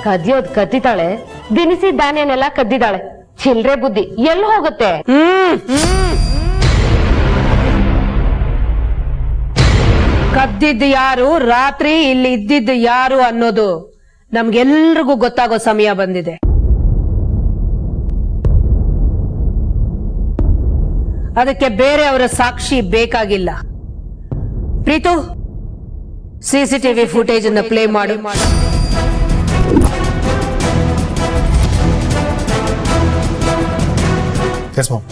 ಕದಿಯೋದ್ ಕದ್ದಿದ್ದಾಳೆ, ದಿನಸಿ ಧಾನ್ಯನೆಲ್ಲ ಕದ್ದಿದ್ದಾಳೆ. ಚಿಲ್ರೆ ಬುದ್ಧಿ ಎಲ್ಲಿ ಹೋಗುತ್ತೆ? ಕದ್ದಿದ್ದು ಯಾರು, ರಾತ್ರಿ ಇಲ್ಲಿ ಇದ್ದಿದ್ದು ಯಾರು ಅನ್ನೋದು ನಮ್ಗೆಲ್ರಿಗೂ ಗೊತ್ತಾಗೋ ಸಮಯ ಬಂದಿದೆ. ಅದಕ್ಕೆ ಬೇರೆಯವರ ಸಾಕ್ಷಿ ಬೇಕಾಗಿಲ್ಲ. ಪ್ರೀತು, ಸಿಸಿಟಿವಿ ಫುಟೇಜ್ ಅನ್ನು ಪ್ಲೇ ಮಾಡು. Yes, Mom.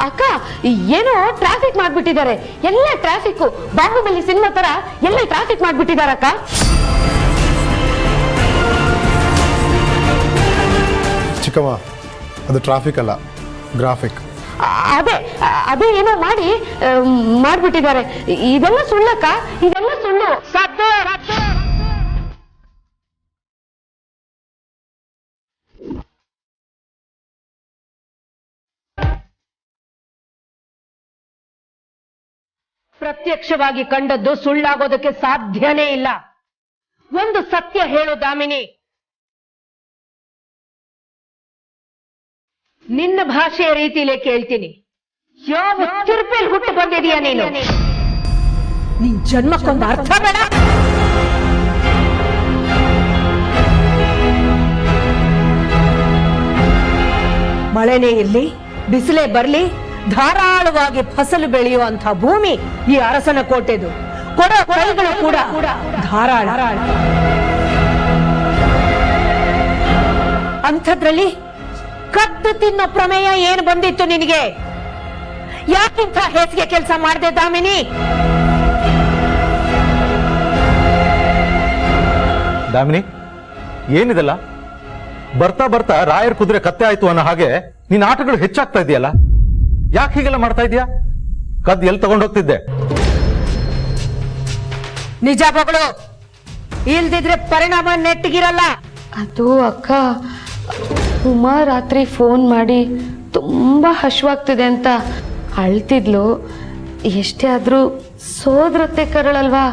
ಅಕ್ಕ, ಏನೋ ಟ್ರಾಫಿಕ್ ಮಾಡ್ಬಿಟ್ಟಿದ್ದಾರೆ. ಎಲ್ಲ ಟ್ರಾಫಿಕ್ ಬಾಹುಬಲಿ ಸಿನಿಮಾ ತರ ಎಲ್ಲ ಟ್ರಾಫಿಕ್ ಮಾಡ್ಬಿಟ್ಟಿದಾರಕ್ಕ. ಚಿಕ್ಕಮ್ಮ, ಅದು ಟ್ರಾಫಿಕ್ ಅಲ್ಲ, ಗ್ರಾಫಿಕ್. ಅದೇ ಏನೋ ಮಾಡ್ಬಿಟ್ಟಿದ್ದಾರೆ. ಇದೆಲ್ಲ ಸುಳ್ಳಕ್ಕ, ಇದೆಲ್ಲ ಸುಳ್ಳು. ಪ್ರತ್ಯಕ್ಷವಾಗಿ ಕಂಡದ್ದು ಸುಳ್ಳಾಗೋದಕ್ಕೆ ಸಾಧ್ಯನೇ ಇಲ್ಲ. ಒಂದು ಸತ್ಯ ಹೇಳು ದಾಮಿನಿ, ನಿನ್ನ ಭಾಷೆಯ ರೀತಿಲೇ ಕೇಳ್ತೀನಿ. ಯಾವ ತಿರುಪೇಲಿ ಹುಟ್ಟು ಬಂದಿದೀಯ ನೀನು? ನಿನ್ ಜನ್ಮಕ್ಕೊಂದು ಅರ್ಥ ಬೇಡ? ಮಳೆನೇ ಇರ್ಲಿ, ಬಿಸಿಲೇ ಬರ್ಲಿ, ಧಾರಾಳವಾಗಿ ಫಸಲು ಬೆಳೆಯುವಂತಹ ಭೂಮಿ ಈ ಅರಸನ ಕೋಟೆದು. ಕೊಡೋ ಕೈಗಳು ಕೂಡ ಧಾರಾಳ. ಅಂಥದ್ರಲ್ಲಿ ಕದ್ದು ತಿನ್ನೋ ಪ್ರಮೇಯ ಏನು ಬಂದಿತ್ತು ನಿನಗೆ? ಯಾಕಿಂತ ಹೇಸಿಗೆ ಕೆಲಸ ಮಾಡಿದೆ ದಾಮಿನಿ? ದಾಮಿನಿ, ಏನಿದೆಲ್ಲ? ಬರ್ತಾ ಬರ್ತಾ ರಾಯರ್ ಕುದುರೆ ಕತ್ತೆ ಆಯ್ತು ಅನ್ನೋ ಹಾಗೆ ನಿನ್ನ ಆಟಗಳು ಹೆಚ್ಚಾಗ್ತಾ ಇದೆಯಲ್ಲ. ಯಾಕೆ ಹೀಗೆಲ್ಲ ಮಾಡ್ತಾ ಇದೀಯಾ? ಕದ್ದು ಎಲ್ಲಿ ತಗೊಂಡು ಹೋಗ್ತಿದ್ದೆ? ನಿಜ ಮಗಳು, ಇಲ್ದಿದ್ರೆ ಪರಿಣಾಮ ನೆಟ್ಟಿಗಿರಲ್ಲ. ಅದು ಅಕ್ಕ, ಉಮಾ ರಾತ್ರಿ ಫೋನ್ ಮಾಡಿ ತುಂಬಾ ಹಶ್ವಾಗ್ತಿದೆ ಅಂತ ಅಳ್ತಿದ್ಲು. ಎಷ್ಟೇ ಆದ್ರೂ ಸೋದರತ್ತೆ ಕರಳಲ್ವಾ,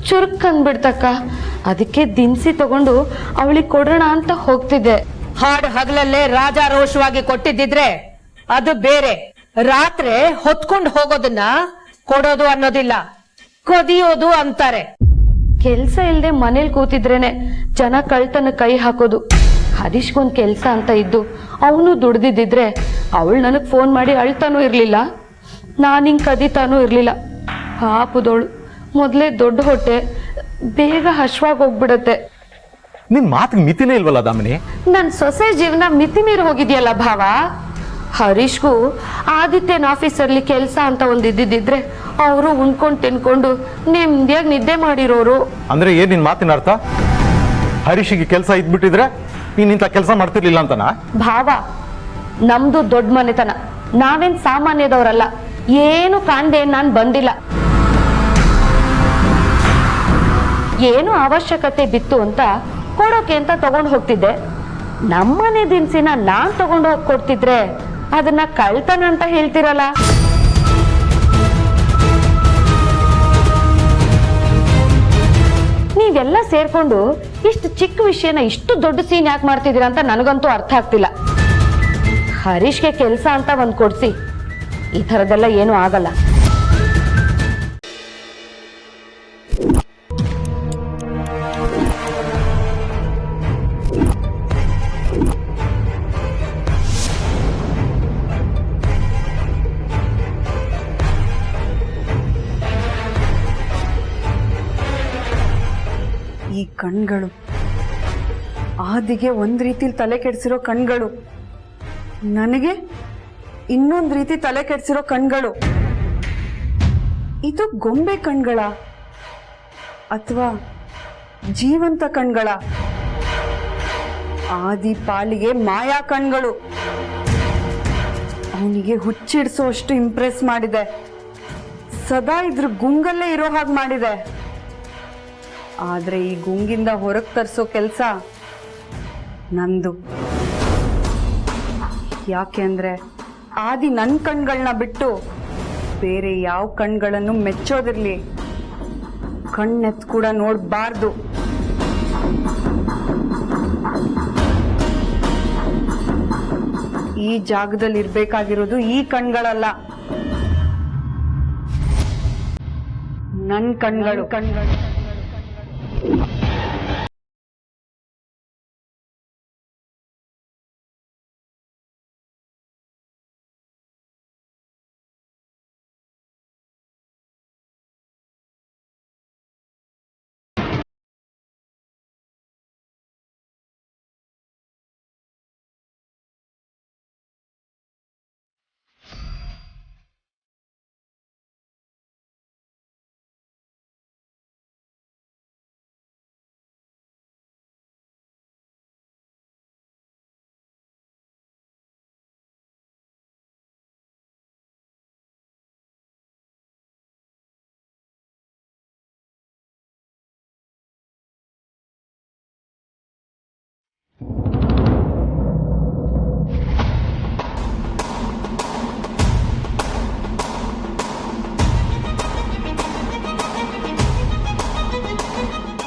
ಚುರುಕ್ ಅಂದ್ಬಿಡ್ತಕ್ಕ. ಅದಕ್ಕೆ ದಿನಸಿ ತಗೊಂಡು ಅವಳಿಗೆ ಕೊಡೋಣ ಅಂತ ಹೋಗ್ತಿದ್ದೆ. ಹಾಡು ಹಗಲಲ್ಲೇ ರಾಜಾರೋಷವಾಗಿ ಕೊಟ್ಟಿದ್ದಿದ್ರೆ ಅದು ಬೇರೆ. ರಾತ್ರಿ ಹೊತ್ಕೊಂಡು ಹೋಗೋದನ್ನ ಕೊಡೋದು ಅನ್ನೋದಿಲ್ಲ, ಕೊದಿಯೋದು ಅಂತಾರೆ. ಕೆಲ್ಸ ಇಲ್ದೆ ಮನೇಲಿ ಕೂತಿದ್ರೇನೆ ಜನ ಕಳ್ತನ ಕೈ ಹಾಕೋದು. ಹರೀಶ್ಗೊಂದ್ ಕೆಲ್ಸ ಅಂತ ಇದ್ದು ಅವನು ದುಡ್ದಿದ್ದಿದ್ರೆ ಅವಳು ನನಗ್ ಫೋನ್ ಮಾಡಿ ಅಳ್ತಾನೂ ಇರ್ಲಿಲ್ಲ, ನಾನು ಹಿಂಗ್ ಕದಿತಾನೂ ಇರ್ಲಿಲ್ಲ. ಪಾಪದೋಳು, ಮೊದ್ಲೇ ದೊಡ್ಡ ಹೊಟ್ಟೆ, ಬೇಗ ಹಶ್ವಾಗಿ ಹೋಗ್ಬಿಡತ್ತೆ. ನಿನ್ ಮಾತಿಗೆ ಮಿತಿನೇ ಇಲ್ವಲ್ಲ ದಾಮಿನಿ? ನನ್ ಸೊಸೆ ಜೀವನ ಮಿತಿ ಮೀರಿ ಹೋಗಿದ್ಯಲ್ಲ ಭಾವ. ಹರೀಶ್ಗೂ ಆದಿತ್ಯನ ಆಫೀಸರ್ಲಿ ಕೆಲಸ ಅಂತ ಒಂದಿದ್ದಿದ್ರೆ ಅವರು ಉಣ್ಕೊಂಡು ತಿನ್ಕೊಂಡು ನೆಮ್ಮದಿಯಾಗಿ ನಿದ್ದೆ ಮಾಡಿರೋರು. ಅಂದ್ರೆ ಏನ್ ನಿನ್ ಮಾತಿನ ಅರ್ಥ? ಹರೀಶಿಗೆ ಕೆಲಸ ಇದ್ಬಿಟ್ಟಿದ್ರೆ ನೀನ್ ಇಂಥ ಕೆಲಸ ಮಾಡ್ತಿರ್ಲಿಲ್ಲ ಅಂತನಾ? ಭಾವ, ನಮ್ದು ದೊಡ್ಡ ಮನೆತನ, ನಾವೇನ್ ಸಾಮಾನ್ಯದವರಲ್ಲ. ಏನು ಕಾಣ್ದೆ ನಾನ್ ಬಂದಿಲ್ಲ. ಏನು ಅವಶ್ಯಕತೆ ಬಿತ್ತು ಅಂತ ಕೊಡೋಕೆ ಅಂತ ತಗೊಂಡು ಹೋಗ್ತಿದ್ದೆ. ನಮ್ಮನೆ ದಿನಸಿನ ನಾನ್ ತಗೊಂಡು ಹೋಗಿ ಕೊಡ್ತಿದ್ರೆ ಅದನ್ನ ಕಳ್ತನ ಅಂತ ಹೇಳ್ತಿರಲ್ಲ. ನೀವೆಲ್ಲ ಸೇರ್ಕೊಂಡು ಇಷ್ಟು ಚಿಕ್ಕ ವಿಷಯನ ಇಷ್ಟು ದೊಡ್ಡ ಸೀನ್ ಯಾಕೆ ಮಾಡ್ತಿದ್ದೀರಾ ಅಂತ ನನಗಂತೂ ಅರ್ಥ ಆಗ್ತಿಲ್ಲ. ಹರೀಶ್ಗೆ ಕೆಲಸ ಅಂತ ಒಂದು ಕೊಡ್ಸಿ. ಈ ಥರದ್ದೆಲ್ಲ ಏನೂ ಆಗಲ್ಲ. ಈ ಕಣ್ಗಳು, ಆದಿಗೆ ಒಂದ್ ರೀತಿಲಿ ತಲೆ ಕೆಡಿಸಿರೋ ಕಣ್ಗಳು, ನನಗೆ ಇನ್ನೊಂದ್ ರೀತಿ ತಲೆ ಕೆಡಿಸಿರೋ ಕಣ್ಗಳು. ಇದು ಗೊಂಬೆ ಕಣ್ಗಳ ಅಥವಾ ಜೀವಂತ ಕಣ್ಗಳ? ಆದಿ ಪಾಲಿಗೆ ಮಾಯಾ ಕಣ್ಗಳು. ಅವನಿಗೆ ಹುಚ್ಚಿಡ್ಸೋ ಅಷ್ಟು ಇಂಪ್ರೆಸ್ ಮಾಡಿದೆ. ಸದಾ ಇದ್ರ ಗುಂಗಲ್ಲೇ ಇರೋ ಹಾಗೆ ಮಾಡಿದೆ. ಆದ್ರೆ ಈ ಗುಂಗಿಂದ ಹೊರಗೆ ತರಿಸೋ ಕೆಲಸ ನಂದು. ಯಾಕೆ ಅಂದ್ರೆ ಆದಿ ನನ್ನ ಕಣ್ಗಳನ್ನ ಬಿಟ್ಟು ಬೇರೆ ಯಾವ ಕಣ್ಗಳನ್ನು ಮೆಚ್ಚೋದಿರ್ಲಿ, ಕಣ್ಣೆತ್ ಕೂಡ ನೋಡಬಾರ್ದು. ಈ ಜಾಗದಲ್ಲಿ ಇರ್ಬೇಕಾಗಿರೋದು ಈ ಕಣ್ಗಳಲ್ಲ, ನನ್ನ ಕಣ್ಗಳು.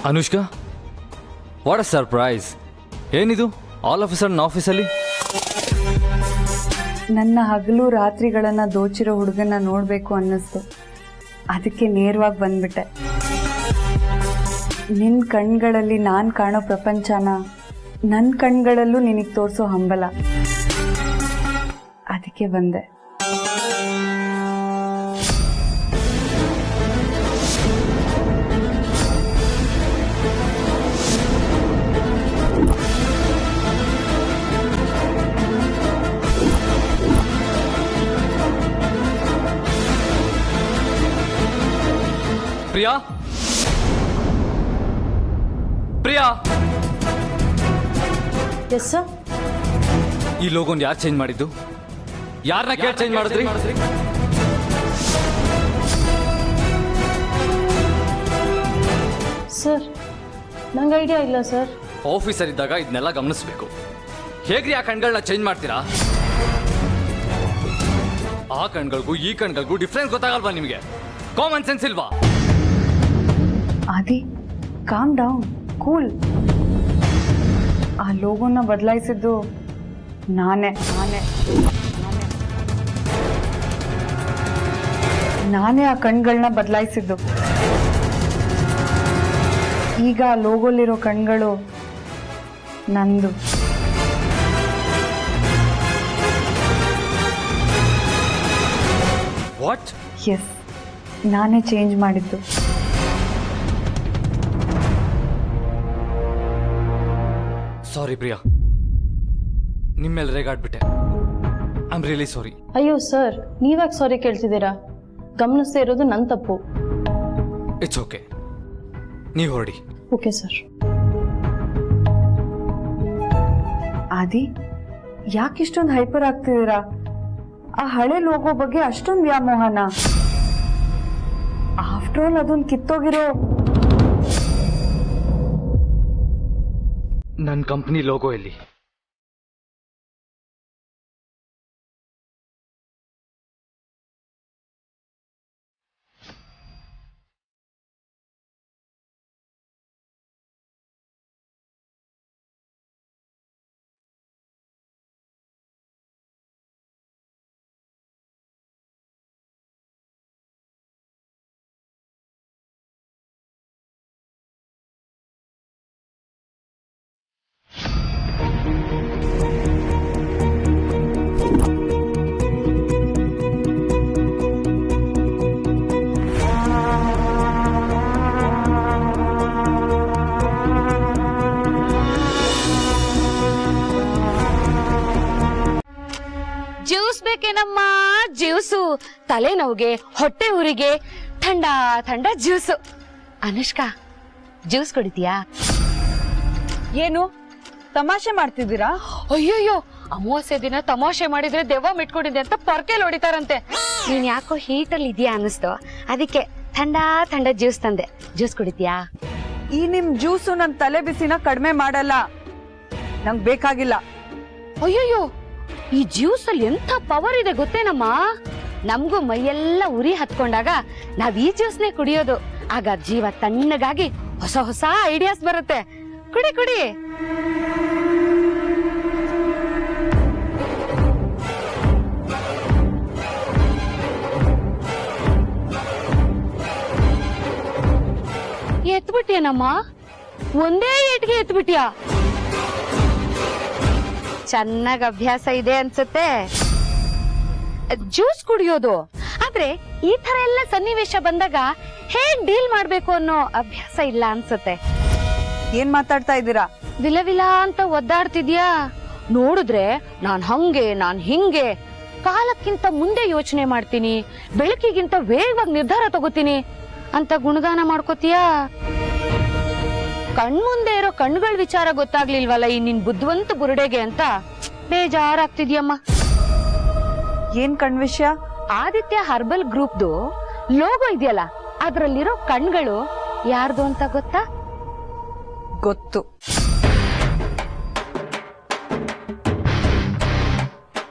Anushka, what a surprise! ಏನಿದು ಆಲ್ ಆಫ್ ಸಡನ್ ಆಫೀಸಲ್ಲಿ? ನನ್ನ ಹಗಲು ರಾತ್ರಿಗಳನ್ನ ದೋಚಿರೋ ಹುಡುಗನ ನೋಡ್ಬೇಕು ಅನ್ನಿಸ್ತು. ಅದಕ್ಕೆ ನೇರವಾಗಿ ಬಂದ್ಬಿಟ್ಟೆ. ನಿನ್ನ ಕಣ್ಗಳಲ್ಲಿ ನಾನು ಕಾಣೋ ಪ್ರಪಂಚನ ನನ್ನ ಕಣ್ಗಳಲ್ಲೂ ನಿನಗೆ ತೋರಿಸೋ ಹಂಬಲ. ಅದಕ್ಕೆ ಬಂದೆ. Priya, Priya, yes sir. ಈ ಲೋಗೋನ್ ಯಾರು ಚೇಂಜ್ ಮಾಡಿದ್ದು? ಯಾರನ್ನ ಕೇಳಿ ಚೇಂಜ್ ಮಾಡಿದ್ರಿ? ಸರ್, ನಂಗೆ ಐಡಿಯಾ ಇಲ್ಲ ಸರ್. ಆಫೀಸರ್ ಇದ್ದಾಗ ಇದನ್ನೆಲ್ಲ ಗಮನಿಸಬೇಕು. ಹೇಗ್ರಿ ಆ ಕಣ್ಗಳನ್ನ ಚೇಂಜ್ ಮಾಡ್ತೀರಾ? ಆ ಕಣ್ಗಳಿಗೂ ಈ ಕಣ್ಗಳಿಗೂ ಡಿಫ್ರೆನ್ಸ್ ಗೊತ್ತಾಗಲ್ವಾ ನಿಮಗೆ? ಕಾಮನ್ ಸೆನ್ಸ್ ಇಲ್ವಾ? ಆದಿ, ಕಾಮ್ ಡೌನ್, ಕೂಲ್. ಆ ಲೋಗೋನ ಬದಲಾಯಿಸಿದ್ದು ನಾನೇ ಆ ಕಣ್ಗಳನ್ನ ಬದಲಾಯಿಸಿದ್ದು. ಈಗ ಆ ಲೋಗೋಲಿರೋ ಕಣ್ಗಳು ನಂದು. ವಾಟ್? ಎಸ್, ನಾನೇ ಚೇಂಜ್ ಮಾಡಿದ್ದು. ಸಾರಿ ಪ್ರಿಯಾ, ನಿಮ್ಮೇಲೆ ರೇಗಾಡ್ಬಿಟ್ಟೆ. I am really sorry. ಅಯ್ಯೋ ಸರ್, ನೀವ್ಯಾಕೆ ಸಾರಿ ಕೇಳ್ತಿದ್ದೀರಾ? ಗಮನಿಸ್ತಾ ಇರೋದು ನನ್ನ ತಪ್ಪು. ಇಟ್ಸ್ ಓಕೆ, ನೀವು ಹೊರಡಿ. Okay sir. ಆದಿ, ಯಾಕಿಷ್ಟೊಂದು ಹೈಪರ್ ಆಗ್ತಿದ್ದೀರಾ? ಆ ಹಳೆ ಲೋಗೋ ಬಗ್ಗೆ ಅಷ್ಟೊಂದು ವ್ಯಾಮೋಹನ? ಆಫ್ಟರ್ ಆಲ್ ಅದೊಂದು ಕಿತ್ತೋಗಿರೋ ನನ್ನ ಕಂಪ್ನಿ ಲೋಗೋ ಎಲ್ಲಿ? ಬೇಕೇನಮ್ಮ ಜ್ಯೂಸು, ತಲೆನೋವಿಗೆ, ಹೊಟ್ಟೆ ಊರಿಗೆ ಥಂಡ ಥಂಡ ಜ್ಯೂಸು. ಅನುಷ್ಕಾ, ಜ್ಯೂಸ್ ಕುಡಿತೀಯಾ? ಏನು ತಮಾಷೆ ಮಾಡ್ತಿದ್ದೀರಾ? ಅಯ್ಯೋಯ್ಯೋ, ಅಮಾವಾಸ್ಯೆ ದಿನ ತಮಾಷೆ ಮಾಡಿದ್ರೆ ದೆವ್ವ ಮಿಟ್ಕೊಂಡಿದೆ ಅಂತ ಪರ್ಕೆಲ್ ಹೊಡಿತಾರಂತೆ. ನೀನ್ ಯಾಕೋ ಹೀಟಲ್ಲಿ ಇದೆಯಾ ಅನಿಸ್ತು, ಅದಕ್ಕೆ ಥಂಡ ಥಂಡ ಜ್ಯೂಸ್ ತಂದೆ. ಜ್ಯೂಸ್ ಕುಡಿತೀಯಾ? ಈ ನಿಮ್ ಜ್ಯೂಸು ನನ್ ತಲೆ ಬಿಸಿನ ಕಡಿಮೆ ಮಾಡಲ್ಲ, ನಂಗ್ ಬೇಕಾಗಿಲ್ಲ. ಅಯ್ಯೋಯ್ಯೋ, ಈ ಜ್ಯೂಸ್ ಅಲ್ಲಿ ಎಂತ ಪವರ್ ಇದೆ ಗೊತ್ತೇನಮ್ಮ? ನಮ್ಗೂ ಮೈಯೆಲ್ಲ ಉರಿ ಹತ್ಕೊಂಡಾಗ ನಾವ್ ಈ ಜ್ಯೂಸ್ನೇ ಕುಡಿಯೋದು. ಆಗ ಜೀವ ತಣ್ಣಗಾಗಿ ಹೊಸ ಹೊಸ ಐಡಿಯಾಸ್ ಬರುತ್ತೆ. ಕುಡಿ ಕುಡಿ. ಎತ್ಬಿಟ್ಟಿಯನಮ್ಮ, ಒಂದೇ ಏಟ್ಗೆ ಎತ್ಬಿಟ್ಟಿಯಾ? ಚೆನ್ನಾಗ್ ಅಭ್ಯಾಸ ಇದೆ ಅನ್ಸುತ್ತೆ ಜ್ಯೂಸ್ ಕುಡಿಯೋದು. ಆದ್ರೆ ಈ ತರ ಎಲ್ಲ ಸನ್ನಿವೇಶ ಬಂದಾಗ ಹೇಗ್ ಡೀಲ್ ಮಾಡ್ಬೇಕು ಅನ್ನೋ ಅಭ್ಯಾಸ ಇಲ್ಲ ಅನ್ಸುತ್ತೆ. ಏನ್ ಮಾತಾಡ್ತಾ ಇದ್ದೀರಾ? ವಿಲವಿಲ ಅಂತ ಒದ್ದಾಡ್ತಿದ್ಯಾ? ನೋಡಿದ್ರೆ ನಾನ್ ಹಂಗೆ ನಾನ್ ಹಿಂಗೆ, ಕಾಲಕ್ಕಿಂತ ಮುಂದೆ ಯೋಚನೆ ಮಾಡ್ತೀನಿ, ಬೆಳಕಿಗಿಂತ ವೇಗವಾಗಿ ನಿರ್ಧಾರ ತಗೋತೀನಿ ಅಂತ ಗುಣಗಾನ ಮಾಡ್ಕೋತೀಯಾ? ಕಣ್ಮುಂದೆ ಇರೋ ಕಣ್ಣುಗಳ ವಿಚಾರ ಗೊತ್ತಾಗ್ಲಿಲ್ವಲ್ಲ ಈ ನಿನ್ ಬುದ್ಧಿವಂತ ಬುರುಡೆಗೆ ಅಂತ ಬೇಜಾರಾಗ್ತಿದ್ಯಮ್ಮ. ಏನ್ ಕಣ್ ವಿಷಯ? ಆದಿತ್ಯ ಹರ್ಬಲ್ ಗ್ರೂಪ್ದು ಲೋಗೋ ಇದೆಯಲ್ಲ, ಅದ್ರಲ್ಲಿರೋ ಕಣ್ಗಳು ಯಾರ್ದು ಅಂತ ಗೊತ್ತಾ? ಗೊತ್ತು.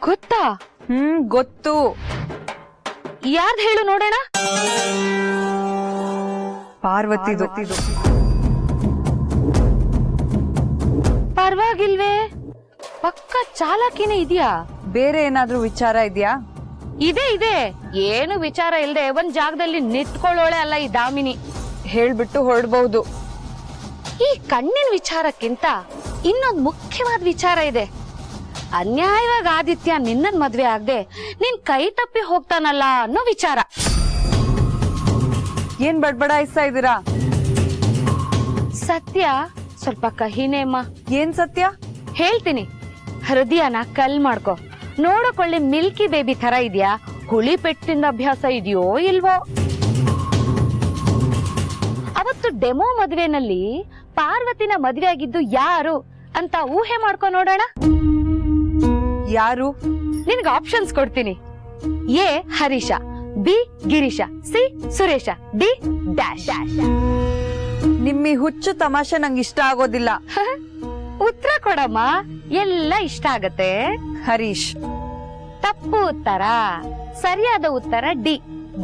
ಗೊತ್ತಾ? ಗೊತ್ತು. ಯಾರ್ದು ಹೇಳು ನೋಡೋಣ. ಪಾರ್ವತಿದು. ಪರವಾಗಿಲ್ವೇ, ಪಕ್ಕ ಚಾಲಾಕಿನೇ ಇದೆಯಾ? ಬೇರೆ ಏನಾದ್ರೂ ವಿಚಾರ ಇದೆಯಾ? ಇದೆ ಇದೆ, ಏನು ವಿಚಾರ ಇಲ್ದೆ ಒಂದ್ ಜಾಗದಲ್ಲಿ ನಿಂತ್ಕೊಳ್ಳೋಳೆ ಅಲ್ಲ ಈ ದಾಮಿನಿ. ಹೇಳ್ಬಿಟ್ಟು ಹೊರಡ್ಬಹುದು. ಈ ಕಣ್ಣಿನ ವಿಚಾರಕ್ಕಿಂತ ಇನ್ನೊಂದು ಮುಖ್ಯವಾದ ವಿಚಾರ ಇದೆ. ಅನ್ಯಾಯವಾಗಿ ಆದಿತ್ಯ ನಿನ್ನನ್ ಮದ್ವೆ ಆಗದೆ ನಿನ್ ಕೈ ತಪ್ಪಿ ಹೋಗ್ತಾನಲ್ಲ ಅನ್ನೋ ವಿಚಾರ. ಏನ್ ಬಡ್ಬಡಾಯಿಸ್ತಾ ಇದ್ದೀರಾ? ಸತ್ಯ ಸ್ವಲ್ಪ ಕಹಿನೇ ಅಮ್ಮ. ಏನ್ ಸತ್ಯ? ಹೇಳ್ತೀನಿ, ಹೃದಯನ ಕಲ್ ಮಾಡ್ಕೊ. ನೋಡಕೊಳ್ಳಿ ಮಿಲ್ಕಿ ಬೇಬಿ ತರ ಇದೆಯಾ, ಹುಳಿ ಪೆಟ್ಟಿಂದ ಅಭ್ಯಾಸ ಇದೆಯೋ ಇಲ್ವೋ? ಅವತ್ತು ಡೆಮೋ ಮದ್ವೆನಲ್ಲಿ ಪಾರ್ವತಿನ ಮದ್ವೆ ಆಗಿದ್ದು ಯಾರು ಅಂತ ಊಹೆ ಮಾಡ್ಕೊ ನೋಡೋಣ. ಯಾರು? ನಿನ್ಗೆ ಆಪ್ಷನ್ಸ್ ಕೊಡ್ತೀನಿ. A Harish, B Girish, C Suresh, D dash. ನಿಮ್ಮಿ ಹುಚ್ಚು ತಮಾಷೆ ನಂಗೆ ಇಷ್ಟ ಆಗೋದಿಲ್ಲ. ಉತ್ತರ ಕೊಡಮ್ಮ, ಎಲ್ಲ ಇಷ್ಟ ಆಗತ್ತೆ. ಹರೀಶ್. ತಪ್ಪು ಉತ್ತರ. ಸರಿಯಾದ ಉತ್ತರ ಡಿ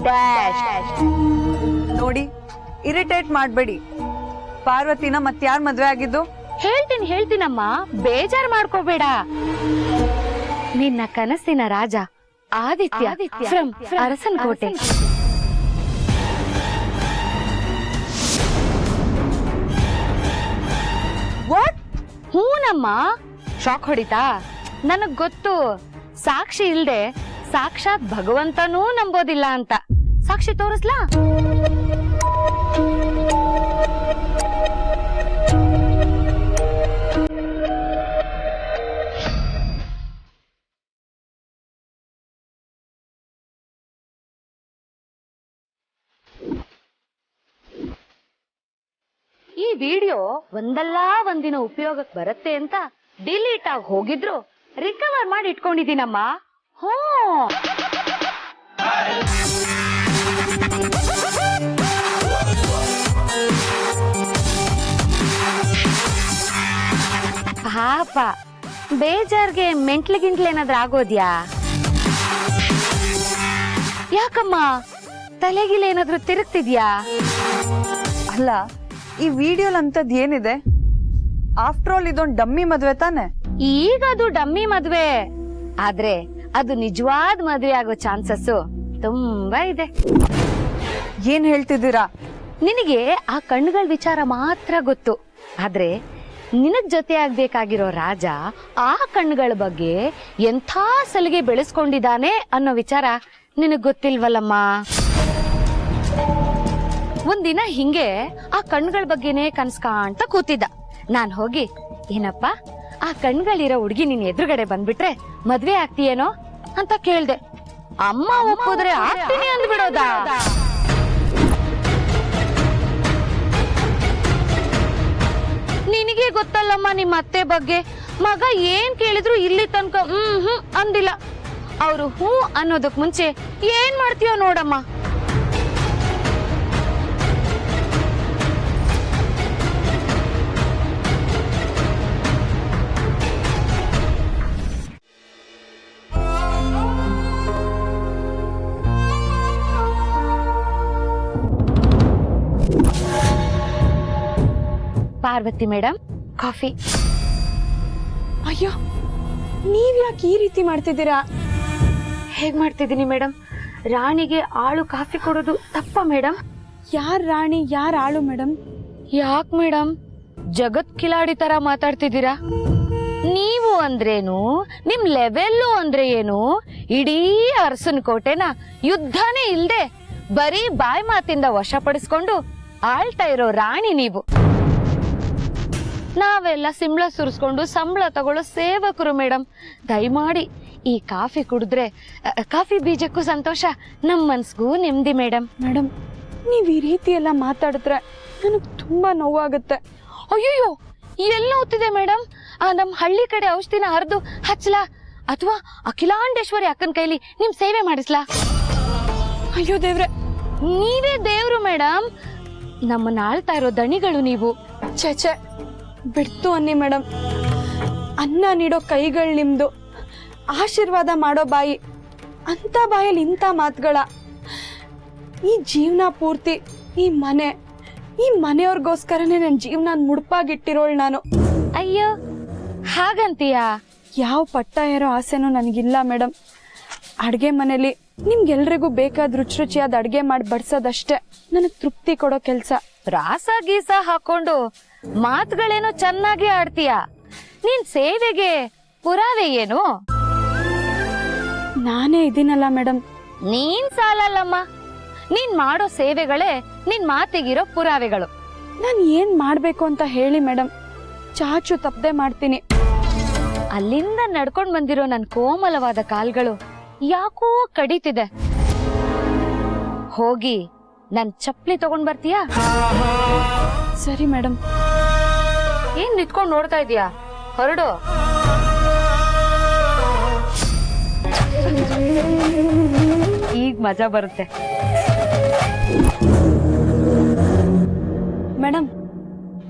ಡ್ಯಾಶ್. ನೋಡಿ, ಇರಿಟೇಟ್ ಮಾಡ್ಬೇಡಿ. ಪಾರ್ವತಿನ ಮತ್ಯಾರ್ ಮದ್ವೆ ಆಗಿದ್ದು? ಹೇಳ್ತೀನಮ್ಮ, ಬೇಜಾರ್ ಮಾಡ್ಕೋಬೇಡ. ನಿನ್ನ ಕನಸಿನ ರಾಜ ಆದಿತ್ಯ ಫ್ರಮ್ ಅರಸನಕೋಟೆ. ವಾಟ್? ಹೂನಮ್ಮ. ಶಾಕ್ ಹೊಡಿತಾ? ನನಗ್ ಗೊತ್ತು, ಸಾಕ್ಷಿ ಇಲ್ದೆ ಸಾಕ್ಷಾತ್ ಭಗವಂತನೂ ನಂಬೋದಿಲ್ಲ ಅಂತ. ಸಾಕ್ಷಿ ತೋರಿಸ್ಲಾ? ಈ ವಿಡಿಯೋ ಒಂದಲ್ಲ ಒಂದಿನ ಉಪಯೋಗಕ್ಕೆ ಬರುತ್ತೆ ಅಂತ ಡಿಲೀಟ್ ಆಗಿ ಹೋಗಿದ್ರು ರಿಕವರ್ ಮಾಡಿ ಇಟ್ಕೊಂಡಿದ್ದೀನಮ್ಮ. ಹೋ, ಪಾಪ ಬೇಜಾರ್ಗೆ ಮೆಂಟ್ಲಿಗಿಂಟ್ಲೇನಾದ್ರೂ ಆಗೋದ್ಯಾ? ಯಾಕಮ್ಮ, ತಲೆಗಿಲೇನಾದ್ರೂ ತಿರುಗ್ತಿದ್ಯಾ? ಅಲ್ಲ, ಈ ವಿಡಿಯೋಲ್ ಅಂತದ್ ಏನಿದೆ? ಆಫ್ಟರ್ ಆಲ್ ಇದೊಂದು ಡಮ್ಮಿ ಮದ್ವೆ ತಾನೆ? ಈಗ ಅದು ಡಮ್ಮಿ ಮದ್ವೆ, ಆದ್ರೆ ಅದು ನಿಜವಾದ ಮದ್ವೆ ಆಗೋ ಚಾನ್ಸಸ್ ತುಂಬಾ ಇದೆ. ಏನ್ ಹೇಳ್ತಿದ್ದೀರಾ? ನಿನಗೆ ಆ ಕಣ್ಣುಗಳ ವಿಚಾರ ಮಾತ್ರ ಗೊತ್ತು, ಆದ್ರೆ ನಿನಗ್ ಜೊತೆ ಆಗ್ಬೇಕಾಗಿರೋ ರಾಜ ಆ ಕಣ್ಣುಗಳ ಬಗ್ಗೆ ಎಂಥ ಸಲಿಗೆ ಬೆಳೆಸ್ಕೊಂಡಿದ್ದಾನೆ ಅನ್ನೋ ವಿಚಾರ ನಿನಗ್ ಗೊತ್ತಿಲ್ವಲ್ಲಮ್ಮ. ಒಂದಿನ ಹಿಂಗೆ ಆ ಕಣ್ಗಳ ಬಗ್ಗೆನೇ ಕನ್ಸ್ ಕಾಣ್ತಾ ಕೂತಿದ್ದ. ನಾನ್ ಹೋಗಿ, ಏನಪ್ಪ ಆ ಕಣ್ಗಳಿರೋ ಹುಡ್ಗಿ ನಿನ್ ಎದುರುಗಡೆ ಬಂದ್ಬಿಟ್ರೆ ಮದ್ವೆ ಆಗ್ತೀಯೇನೋ ಅಂತ ಕೇಳ್ದೆ. ಅಮ್ಮ ಒಪ್ಪಿದ್ರೆ ಆಗ್ತೀನಿ ಅಂದ್ಬಿಡೋದಾ? ನಿನಗೆ ಗೊತ್ತಲ್ಲಮ್ಮ ನಿಮ್ಮ ಅತ್ತೆ ಬಗ್ಗೆ. ಮಗ ಏನ್ ಕೇಳಿದ್ರು ಇಲ್ಲಿ ತನಕ ಅಂದಿಲ್ಲ. ಅವರು ಹೂ ಅನ್ನೋದಕ್ ಮುಂಚೆ ಏನ್ ಮಾಡ್ತೀಯೋ ನೋಡಮ್ಮ. Parvati madam, coffee. ಅಯ್ಯೋ, ನೀವ್ ಯಾಕೆ ಈ ರೀತಿ ಮಾಡ್ತಿದ್ದೀರಾ? ಹೇಗ್ ಮಾಡ್ತಿದ್ದೀನಿ ಮೇಡಮ್? ರಾಣಿಗೆ ಆಳು ಕಾಫಿ ಕೊಡೋದು ತಪ್ಪ ಮೇಡಮ್? ಯಾರ್ ರಾಣಿ, ಯಾರ್ ಆಳು ಮೇಡಮ್? ಯಾಕ್ ಮೇಡಮ್ ಜಗತ್ ಕಿಲಾಡಿ ತರ ಮಾತಾಡ್ತಿದ್ದೀರಾ? ನೀವು ಅಂದ್ರೇನು, ನಿಮ್ ಲೆವೆಲ್ಲು ಅಂದ್ರೆ ಏನು? ಇಡೀ ಅರಸನ್ ಕೋಟೆನ ಯುದ್ಧನೇ ಇಲ್ದೆ ಬರೀ ಬಾಯಿ ಮಾತಿಂದ ವಶಪಡಿಸ್ಕೊಂಡು ಆಳ್ತಾ ಇರೋ ರಾಣಿ ನೀವು. ನಾವೆಲ್ಲ ಸಿಂಬಳ ಸುರಿಸ್ಕೊಂಡು ಸಂಬಳ ತಗೊಳ್ಳೋ ಸೇವಕರು ಮೇಡಮ್. ದಯಮಾಡಿ ಈ ಕಾಫಿ ಕುಡಿದ್ರೆ ಕಾಫಿ ಬೀಜಕ್ಕೂ ಸಂತೋಷ, ನಮ್ ಮನ್ಸ್ಗೂ ನೆಮ್ಮದಿ ಮೇಡಮ್. ಮೇಡಮ್, ನೀವ್ ಈ ರೀತಿ ಎಲ್ಲ ಮಾತಾಡಿದ್ರೆ ನನಗ್ ತುಂಬಾ ನೋವಾಗುತ್ತೆ. ಅಯ್ಯೋ, ಎಲ್ಲ ಓದ್ತಿದೆ ಮೇಡಮ್. ನಮ್ ಹಳ್ಳಿ ಕಡೆ ಔಷಧಿನ ಹರಿದು ಹಚ್ಲಾ ಅಥವಾ ಅಖಿಲಾಂಡೇಶ್ವರಿ ಅಕ್ಕನ ಕೈಲಿ ನಿಮ್ ಸೇವೆ ಮಾಡಿಸ್ಲಾ? ಅಯ್ಯೋ ದೇವ್ರೆ, ನೀವೇ ದೇವ್ರು ಮೇಡಮ್. ನಮ್ಮನ್ನ ಆಳ್ತಾ ಇರೋ ದಣಿಗಳು ನೀವು. ಛೆ, ಬಿಡ್ತು ಅನ್ನಿ ಮೇಡಮ್. ಅನ್ನ ನೀಡೋ ಕೈಗಳು ನಿಮ್ದು, ಆಶೀರ್ವಾದ ಮಾಡೋ ಬಾಯಿ. ಅಂತ ಬಾಯಲ್ಲಿ ಇಂಥ ಮಾತುಗಳ? ಈ ಜೀವನ ಪೂರ್ತಿ ಈ ಮನೆಯವ್ರಿಗೋಸ್ಕರನೇ ನನ್ನ ಜೀವನ ಮುಡುಪಾಗಿಟ್ಟಿರೋಳು ನಾನು. ಅಯ್ಯೋ, ಹಾಗಂತೀಯಾ? ಯಾವ ಪಟ್ಟ ಏರೋ ಆಸೆನೂ ನನಗಿಲ್ಲ ಮೇಡಮ್. ಅಡ್ಗೆ ಮನೇಲಿ ನಿಮ್ಗೆಲ್ರಿಗೂ ಬೇಕಾದ ರುಚಿಯಾದ ಅಡ್ಗೆ ಮಾಡಿ ಬಡ್ಸೋದಷ್ಟೇ ನನಗೆ ತೃಪ್ತಿ ಕೊಡೋ ಕೆಲ್ಸ. ರಾಸ ಗೀಸ ಹಾಕೊಂಡು ಮಾತುಗಳೇನೋ ಚೆನ್ನಾಗಿ ಆಡ್ತೀಯ. ನೀನ್ ಸೇವೆಗೆ ಪುರಾವೆ ಏನು? ನಾನೇ ಇದೀನಲ್ಲ ಮೇಡಮ್. ನೀನ್ ಸಾಲಲ್ಲಮ್ಮ. ನೀನ್ ಮಾಡೋ ಸೇವೆಗಳೇ ನಿನ್ ಮಾತಿಗಿರೋ ಪುರಾವೆಗಳು. ನಾನು ಏನ್ ಮಾಡ್ಬೇಕು ಅಂತ ಹೇಳಿ ಮೇಡಮ್, ಚಾಚು ತಪ್ಪದೆ ಮಾಡ್ತೀನಿ. ಅಲ್ಲಿಂದ ನಡ್ಕೊಂಡ್ ಬಂದಿರೋ ನನ್ ಕೋಮಲವಾದ ಕಾಲ್ಗಳು ಯಾಕೋ ಕಡಿತಿದೆ. ಹೋಗಿ ನನ್ ಚಪ್ಲಿ ತಗೊಂಡ್ ಬರ್ತೀಯಾ? ಸರಿ ಮೇಡಮ್. ಏನ್ ನಿತ್ಕೊಂಡ್ ನೋಡ್ತಾ ಇದೀಯಾ? ಹೊರಡು. ಈಗ ಮಜಾ ಬರುತ್ತೆ.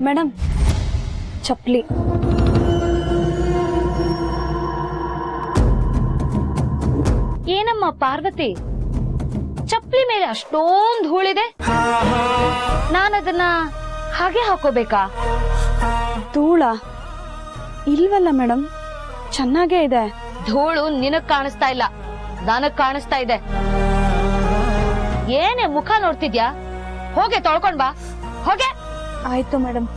ಮೇಡಮ್, ಚಪ್ಲಿ. ಏನಮ್ಮ ಪಾರ್ವತಿ, ಚಪ್ಲಿ ಮೇಲೆ ಅಷ್ಟೊಂದು ಧೂಳಿದೆ, ನಾನದನ್ನ ಹಾಗೆ ಹಾಕೋಬೇಕಾ? ಧೂಳ ಇಲ್ವಲ್ಲ ಮೇಡಮ್, ಚೆನ್ನಾಗೇ ಇದೆ. ಧೂಳು ನಿನಗ್ ಕಾಣಿಸ್ತಾ ಇಲ್ಲ, ನನಗ್ ಕಾಣಿಸ್ತಾ ಇದೆ. ಏನೇ ಮುಖ ನೋಡ್ತಿದ್ಯಾ? ಹೋಗೆ ತೊಳ್ಕೊಂಡ್ ಬಾ, ಹೋಗೆ. ಆಯ್ತು ಮೇಡಮ್.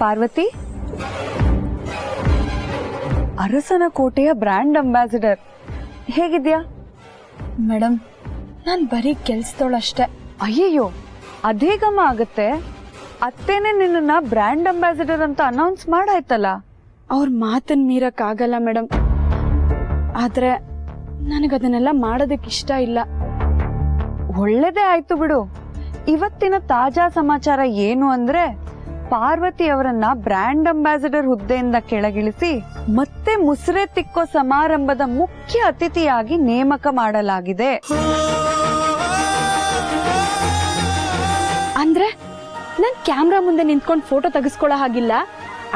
ಪಾರ್ವತಿ, ಅರಸನ ಕೋಟೆಯ ಬ್ರ್ಯಾಂಡ್ ಅಂಬಾಸಿಡರ್, ಹೇಗಿದ್ಯಾ? ಮೇಡಮ್, ನಾನು ಬರೀ ಕೆಲ್ಸದೋಳಷ್ಟೇ. ಅಯ್ಯಯ್ಯೋ, ಅದೇಗಮ್ಮ ಆಗತ್ತೆ? ಅತ್ತೇನೆ ನಿನ್ನ ಬ್ರ್ಯಾಂಡ್ ಅಂಬಾಸಿಡರ್ ಅಂತ ಅನೌನ್ಸ್ ಮಾಡಾಯ್ತಲ್ಲ. ಅವ್ರ ಮಾತನ್ನ ಮೀರಕ್ ಆಗಲ್ಲ ಮೇಡಮ್. ಆದ್ರೆ ನನಗದನ್ನೆಲ್ಲ ಮಾಡೋದಕ್ಕೆ ಇಷ್ಟ ಇಲ್ಲ. ಒಳ್ಳೇದೇ ಆಯ್ತು ಬಿಡು. ಇವತ್ತಿನ ತಾಜಾ ಸಮಾಚಾರ ಏನು ಅಂದ್ರೆ, ಪಾರ್ವತಿ ಅವರನ್ನ ಬ್ರ್ಯಾಂಡ್ ಅಂಬಾಸಿಡರ್ ಹುದ್ದೆಯಿಂದ ಕೆಳಗಿಳಿಸಿ ಮತ್ತೆ ಮುಸ್ರೆ ತಿಕ್ಕೋ ಸಮಾರಂಭದ ಮುಖ್ಯ ಅತಿಥಿಯಾಗಿ ನೇಮಕ ಮಾಡಲಾಗಿದೆ. ಅಂದ್ರೆ ನಾನ್ ಕ್ಯಾಮ್ರಾ ಮುಂದೆ ನಿಂತ್ಕೊಂಡು ಫೋಟೋ ತೆಗೆಸ್ಕೊಳ್ಳೋ ಹಾಗಿಲ್ಲ,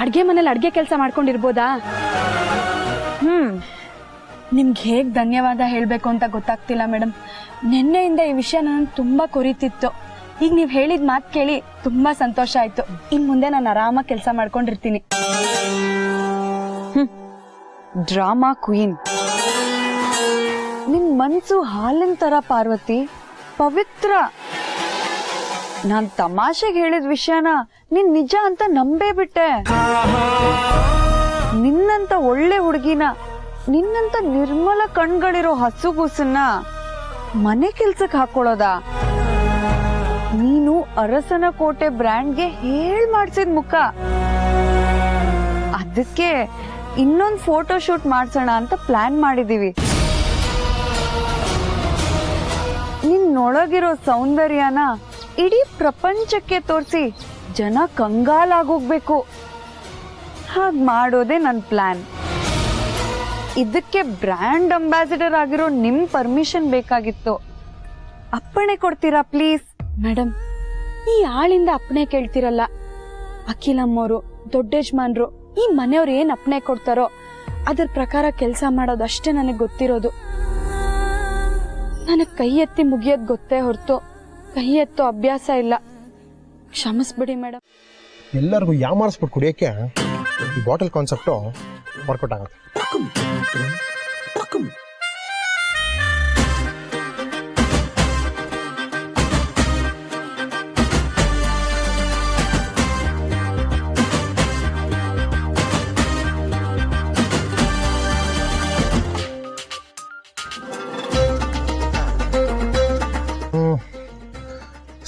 ಅಡ್ಗೆ ಮನೇಲಿ ಅಡ್ಗೆ ಕೆಲಸ ಮಾಡ್ಕೊಂಡಿರ್ಬೋದಾ? ನಿಮ್ಗೆ ಹೇಗ್ ಧನ್ಯವಾದ ಹೇಳ್ಬೇಕು ಅಂತ ಗೊತ್ತಾಗ್ತಿಲ್ಲ ಮೇಡಮ್. ನಿನ್ನೆಯಿಂದ ಈ ವಿಷಯ ನನ್ನ ತುಂಬಾ ಕೊರಿತಿತ್ತು. ಈಗ ನೀವ್ ಹೇಳಿದ ಮಾತು ಕೇಳಿ ತುಂಬಾ ಸಂತೋಷ ಆಯ್ತು. ಇನ್ ಮುಂದೆ ನಾನು ಆರಾಮಾಗಿ ಕೆಲಸ ಮಾಡ್ಕೊಂಡಿರ್ತೀನಿ. ಡ್ರಾಮಾ ಕ್ವೀನ್, ನಿನ್ ಮನ್ಸು ಹಾಲಿನ ತರ ಪಾರ್ವತಿ, ಪವಿತ್ರ. ನಾನ್ ತಮಾಷೆಗೆ ಹೇಳಿದ ವಿಷಯನ ನೀನ್ ನಿಜ ಅಂತ ನಂಬೇ ಬಿಟ್ಟೆ. ನಿನ್ನಂತ ಒಳ್ಳೆ ಹುಡುಗಿನ, ನಿನ್ನಂತ ನಿರ್ಮಲ ಕಣ್ಗಳಿರೋ ಹಸುಗೂಸನ್ನ ಮನೆ ಕೆಲ್ಸಕ್ಕೆ ಹಾಕೊಳ್ಳೋದ? ನೀನು ಅರಸನ ಕೋಟೆ ಬ್ರ್ಯಾಂಡ್ಗೆ ಹೇಳ್ ಮಾಡ್ಸಿದ ಮುಖ. ಅದಕ್ಕೆ ಇನ್ನೊಂದು ಫೋಟೋ ಶೂಟ್ ಮಾಡ್ಸೋಣ ಅಂತ ಪ್ಲಾನ್ ಮಾಡಿದೀವಿ. ನಿನ್ನೊಳಗಿರೋ ಸೌಂದರ್ಯನ ಇಡೀ ಪ್ರಪಂಚಕ್ಕೆ ತೋರಿಸಿ ಜನ ಕಂಗಾಲಾಗೋಗ್ಬೇಕು. ಹಾಗ್ ಮಾಡೋದೇ ನನ್ನ ಪ್ಲಾನ್. ಇದಕ್ಕೆ ಬ್ರ್ಯಾಂಡ್ ಅಂಬಾಸಿಡರ್ ಆಗಿರೋ ನಿಮ್ ಪರ್ಮಿಷನ್ ಬೇಕಾಗಿತ್ತು. ಅಪ್ಪಣೆ ಕೊಡ್ತೀರಾ ಪ್ಲೀಸ್? ಮೇಡಮ್, ಈ ಆಳಿಂದ ಅಪ್ಪಣೆ ಕೇಳ್ತಿರಲ್ಲ. ಅಖಿಲಮ್ಮೋರು, ದೊಡ್ಡ ಯಜಮಾನ್ರು, ಈ ಮನೆಯವ್ರು ಏನ್ ಅಪ್ಪಣೆ ಕೊಡ್ತಾರೋ ಅದ್ರ ಪ್ರಕಾರ ಕೆಲಸ ಮಾಡೋದಷ್ಟೇ ನನಗೆ ಗೊತ್ತಿರೋದು. ನನಗೆ ಕೈ ಎತ್ತಿ ಮುಗಿಯೋದ್ ಗೊತ್ತೇ ಹೊರತು ಕೈ ಎತ್ತೋ ಅಭ್ಯಾಸ ಇಲ್ಲ. ಕ್ಷಮಿಸ್ಬಿಡಿ ಮೇಡಮ್. ಎಲ್ಲರಿಗೂ ಯಾಮಾರಿಸ್ಬಿಟ್ಟು ಕುಡಿಯೋಕ್ಕೆ ಈ ಬಾಟಲ್ ಕಾನ್ಸೆಪ್ಟು ವರ್ಕೌಟ್ ಆಗುತ್ತೆ.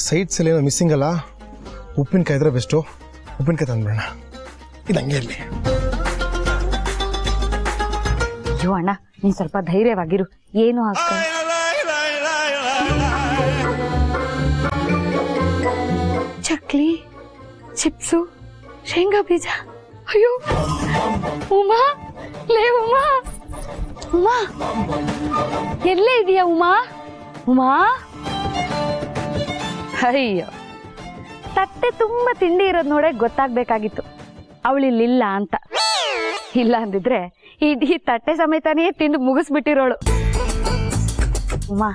ಸೈಡ್ಸ್ ಎಲ್ಲ ಏನೋ ಮಿಸ್ಸಿಂಗ್ ಅಲ್ಲ. ಉಪ್ಪಿನಕಾಯಿ ಇದ್ರೆ ಬೆಸ್ಟು. ಉಪ್ಪಿನಕಾಯಿ ತಂದ್ಬಿಡೋಣ. ಇದು ಹಂಗೆ ಇರಲಿ. ಅಯ್ಯೋ ಅಣ್ಣ, ನೀನ್ ಸ್ವಲ್ಪ ಧೈರ್ಯವಾಗಿರು, ಏನು ಹಾಕ. ಚಕ್ಲಿ, ಚಿಪ್ಸು, ಶೇಂಗಾ ಬೀಜ. ಅಯ್ಯೋ ಉಮಾ, ಲೇ ಉಮಾ, ಉಮಾ ಎಲ್ಲೇ ಇದೀಯಾ ಉಮಾ? ಉಮಾ, ಅಯ್ಯೋ ತಟ್ಟೆ ತುಂಬಾ ತಿಂಡಿ ಇರೋದ್ ನೋಡೇ ಗೊತ್ತಾಗ್ಬೇಕಾಗಿತ್ತು ಅವಳಿಲ್ಲ ಅಂತ. ಇಲ್ಲ ಅಂದಿದ್ರೆ ಇಡೀ ತಟ್ಟೆ ಸಮೇತನೇ ತಿಂದು ಮುಗಿಸ್ಬಿಟ್ಟಿರೋಳು. ಉಮಾ,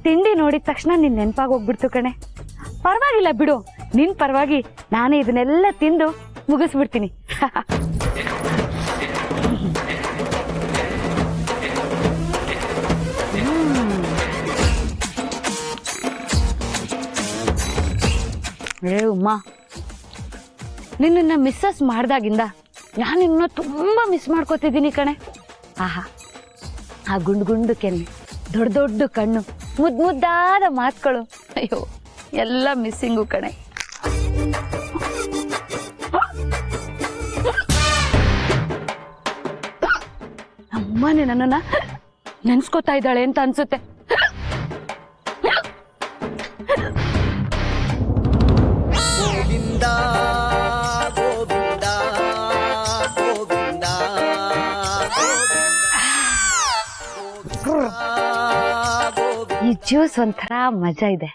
ತಿಂಡಿ ನೋಡಿದ ತಕ್ಷಣ ನಿನ್ ನೆನ್ಪಾಗಿ ಹೋಗ್ಬಿಡ್ತು ಕಣೆ. ಪರವಾಗಿಲ್ಲ ಬಿಡು, ನಿನ್ ಪರವಾಗಿ ನಾನೇ ಇದನ್ನೆಲ್ಲ ತಿಂದು ಮುಗಿಸ್ಬಿಡ್ತೀನಿ. ಏ ಉಮ್ಮಾ, ನಿನ್ನ ಮಿಸ್ಸಸ್ ಮಾಡ್ದಾಗಿಂದ ನಾನು ನಿನ್ನ ತುಂಬಾ ಮಿಸ್ ಮಾಡ್ಕೋತಿದ್ದೀನಿ ಕಣೆ. ಆಹಾ, ಆ ಗುಂಡು ಗುಂಡು ಕೆನ್ನೆ, ದೊಡ್ಡ ದೊಡ್ಡ ಕಣ್ಣು, ಮುದ್ದು ಮುದ್ದಾದ ಮಾತುಗಳು, ಅಯ್ಯೋ ಎಲ್ಲ ಮಿಸ್ಸಿಂಗು ಕಣೆ. ಅಮ್ಮನೇ ನನ್ನನ್ನ ನೆನ್ಸ್ಕೋತಾ ಇದ್ದಾಳೆ ಅಂತ ಅನ್ಸುತ್ತೆ. ಈ ಜ್ಯೂಸ್ ಒಂಥರ ಮಜಾ ಇದೆ.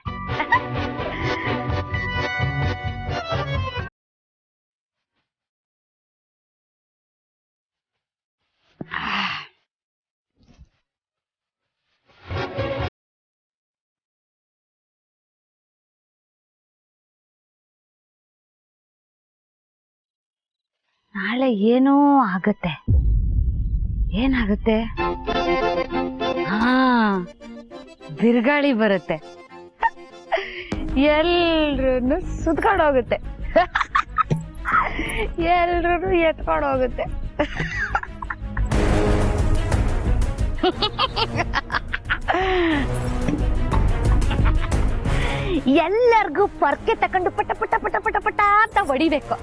ನಾಳೆ ಏನೋ ಆಗತ್ತೆ. ಏನಾಗುತ್ತೆ? ಬಿರುಗಾಳಿ ಬರುತ್ತೆ, ಎಲ್ರೂ ಸುತ್ಕೊಂಡು ಹೋಗುತ್ತೆ, ಎಲ್ರೂ ಎತ್ಕೊಂಡು ಹೋಗುತ್ತೆ. ಎಲ್ಲರಿಗೂ ಪರ್ಕೆ ತಕೊಂಡು ಪಟ ಪಟ ಪಟ ಪಟ ಪಟ ಅಂತ ಹೊಡಿಬೇಕು.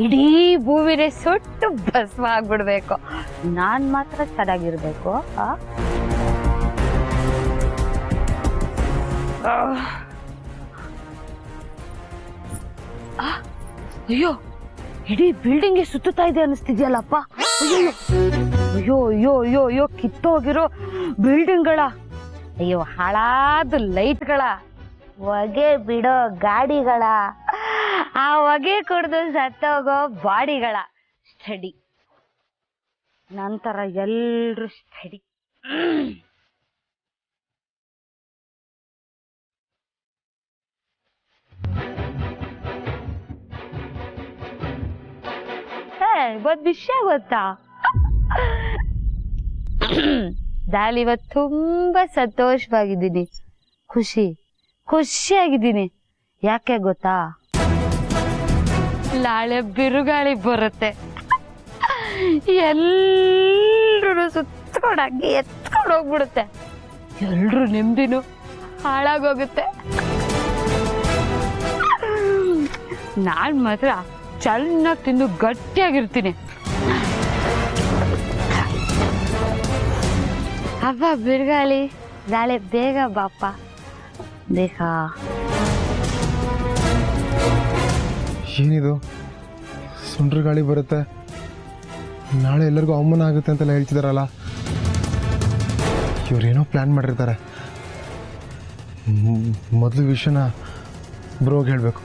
ಇಡೀ ಭೂಮಿನೇ ಸುಟ್ಟು ಭಸ್ಮ ಆಗ್ಬಿಡ್ಬೇಕು. ನಾನ್ ಮಾತ್ರ ಚೆನ್ನಾಗಿರ್ಬೇಕು. ಅಯ್ಯೋ, ಇಡೀ ಬಿಲ್ಡಿಂಗ್ ಸುತ್ತುತ್ತಾ ಇದೆ ಅನಿಸ್ತಿದ್ಯಲ್ಲಪ್ಪ. ಅಯ್ಯೋ ಅಯ್ಯೋ ಅಯ್ಯೋ ಅಯ್ಯೋ ಅಯ್ಯೋ, ಕಿತ್ತೋಗಿರೋ ಬಿಲ್ಡಿಂಗ್ಗಳ, ಅಯ್ಯೋ ಹಾಳಾದ ಲೈಟ್ಗಳ, ಹೊಗೆ ಬಿಡೋ ಗಾಡಿಗಳ, ಆ ಹೊಗೆ ಕುಡಿದು ಸತ್ತೋಗೋ ಬಾಡಿಗಳ ಸ್ಟಡಿ. ನಂತರ ಎಲ್ರು ಸ್ಟಡಿ. ಒಂದ್ ವಿಷಯ ಗೊತ್ತಾ, ನಾನಿವತ್ತು ತುಂಬಾ ಸಂತೋಷವಾಗಿದ್ದೀನಿ, ಖುಷಿಯಾಗಿದ್ದೀನಿ. ಯಾಕೆ ಗೊತ್ತಾ? ನಾಳೆ ಬಿರುಗಾಳಿ ಬರುತ್ತೆ, ಎಲ್ರೂ ಸುತ್ಕೊಂಡಾಗಿ ಎತ್ಕೊಂಡು ಹೋಗ್ಬಿಡುತ್ತೆ, ಎಲ್ರೂ ನೆಮ್ಮದಿನೂ ಹಾಳಾಗೋಗುತ್ತೆ. ನಾನ್ ಮಾತ್ರ ಚೆನ್ನಾಗಿ ತಿಂದು ಗಟ್ಟಿಯಾಗಿರ್ತೀನಿ. ಹಬ್ಬ ಬಿರುಗಾಳಿ, ನಾಳೆ ಬೇಗ ಬಾಪ, ಬೇಗ. ಏನಿದು ಸುಂಡ್ರ ಗಾಳಿ ಬರುತ್ತೆ, ನಾಳೆ ಎಲ್ಲರಿಗೂ ಅವಮಾನ ಆಗುತ್ತೆ ಅಂತೆಲ್ಲ ಹೇಳ್ತಿದಾರಲ್ಲ. ಇವ್ರೇನೋ ಪ್ಲ್ಯಾನ್ ಮಾಡಿರ್ತಾರೆ. ಮೊದಲು ವಿಷಯನ ಬ್ರೋಗೆ ಹೇಳಬೇಕು.